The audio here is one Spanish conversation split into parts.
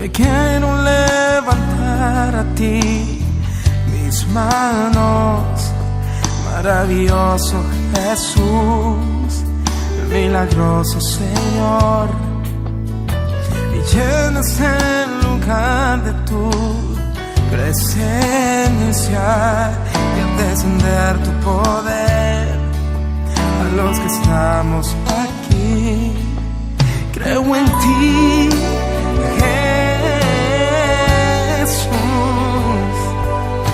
quiero levantar a ti mis manos, maravilloso Jesús, milagroso Señor, y llenas el lugar de tu presencia y al descender tu poder a los que estamos aquí. Creo en ti, Jesús,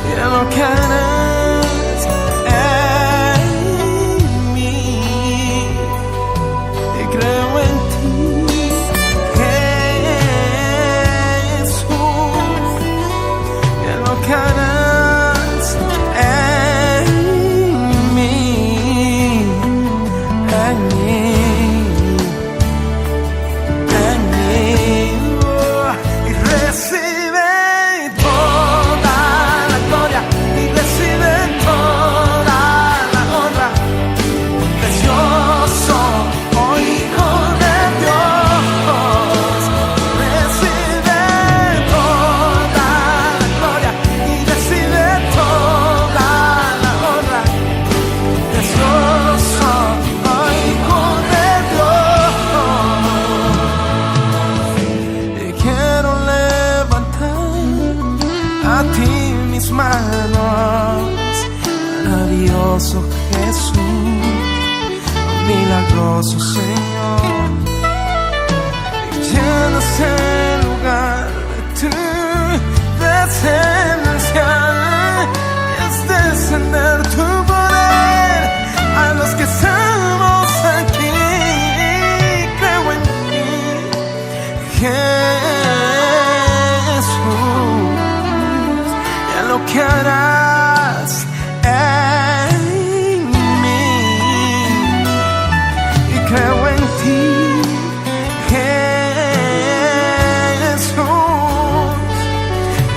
y en lo que harás en mí. Y creo en ti, Jesús, y en lo que harás en mí, en mí. Maravilloso Jesús, milagroso Señor, y llenas el lugar de tu presencia y es descender tu poder a los que estamos aquí. Creo en ti, Jesús, y en lo que harás en mí, y creo en ti, Jesús,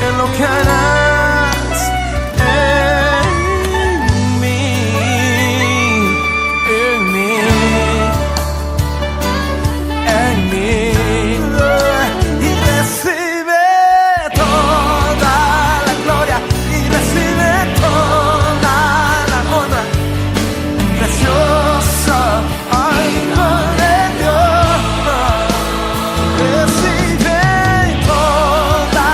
en lo que harás en mí, en mí, en mí, y recibe toda la gloria, y recibe toda la honra, precioso Hijo de Dios. Recibe toda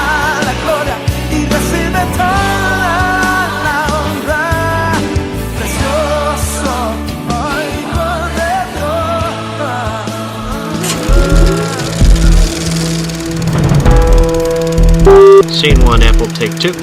la gloria y recibe toda la honra, precioso Hijo de Dios. Scene 1, Apple, take 2.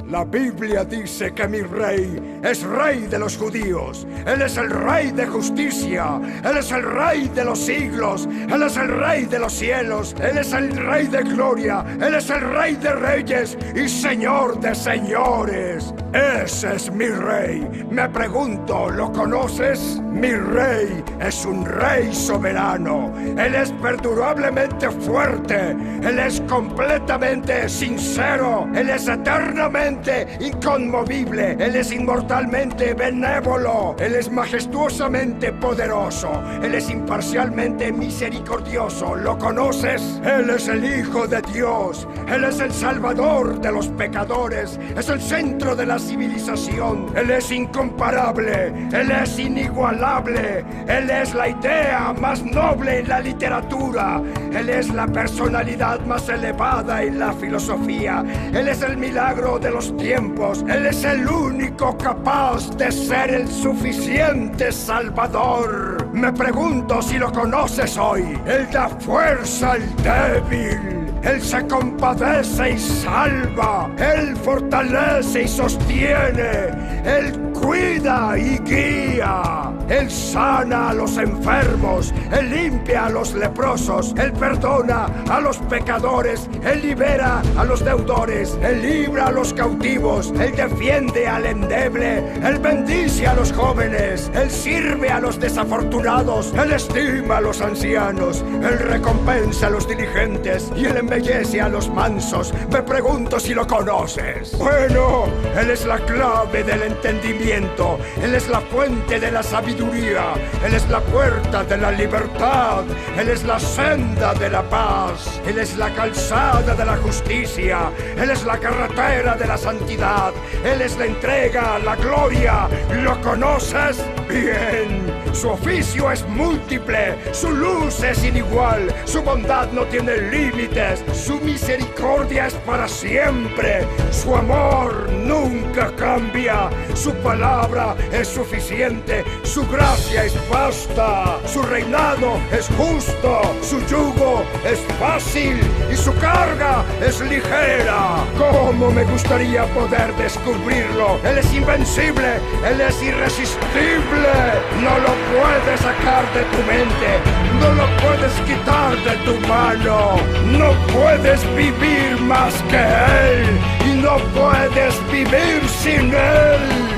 La Biblia dice que mi rey es rey de los judíos. Él es el rey de justicia. Él es el rey de los siglos. Él es el rey de los cielos. Él es el rey de gloria. Él es el rey de reyes y señor de señores. Ese es mi rey. Me pregunto, ¿lo conoces? Mi rey es un rey soberano. Él es perdurablemente fuerte. Él es completamente sincero. Él es eternamente inconmovible. Él es inmortalmente benévolo. Él es majestuosamente poderoso. Él es imparcialmente misericordioso. ¿Lo conoces? Él es el Hijo de Dios. Él es el Salvador de los pecadores. Es el centro de la civilización. Él es incomparable. Él es inigualable. Él es la idea más noble en la literatura. Él es la personalidad más elevada en la filosofía. Él es el milagro de los tiempos. Él es el único capaz de ser el suficiente Salvador. Me pregunto si lo conoces hoy. Él da fuerza al débil. Él se compadece y salva. Él fortalece y sostiene. Él cuida y guía. Él sana a los enfermos, Él limpia a los leprosos, Él perdona a los pecadores, Él libera a los deudores, Él libra a los cautivos, Él defiende al endeble, Él bendice a los jóvenes, Él sirve a los desafortunados, Él estima a los ancianos, Él recompensa a los diligentes y Él embellece a los mansos. Me pregunto si lo conoces. Bueno, Él es la clave del entendimiento, Él es la fuente de la sabiduría, Él es la puerta de la libertad, Él es la senda de la paz, Él es la calzada de la justicia, Él es la carretera de la santidad, Él es la entrega, la gloria. ¿Lo conoces? Bien. Su oficio es múltiple, su luz es inigual, su bondad no tiene límites, su misericordia es para siempre, su amor nunca cambia, su palabra es suficiente, su gracia es vasta, su reinado es justo, su yugo es fácil y su carga es ligera. ¿Cómo me gustaría poder descubrirlo? Él es invencible, Él es irresistible, no lo puedes sacar de tu mente, no lo puedes quitar de tu mano, no puedes vivir más que Él y no puedes vivir sin Él.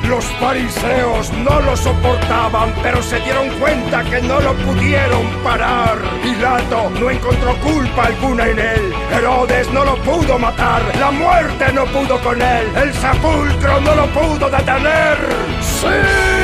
Los fariseos no lo soportaban, pero se dieron cuenta que no lo pudieron parar. Pilato no encontró culpa alguna en él. Herodes no lo pudo matar. La muerte no pudo con él. El sepulcro no lo pudo detener. ¡Sí!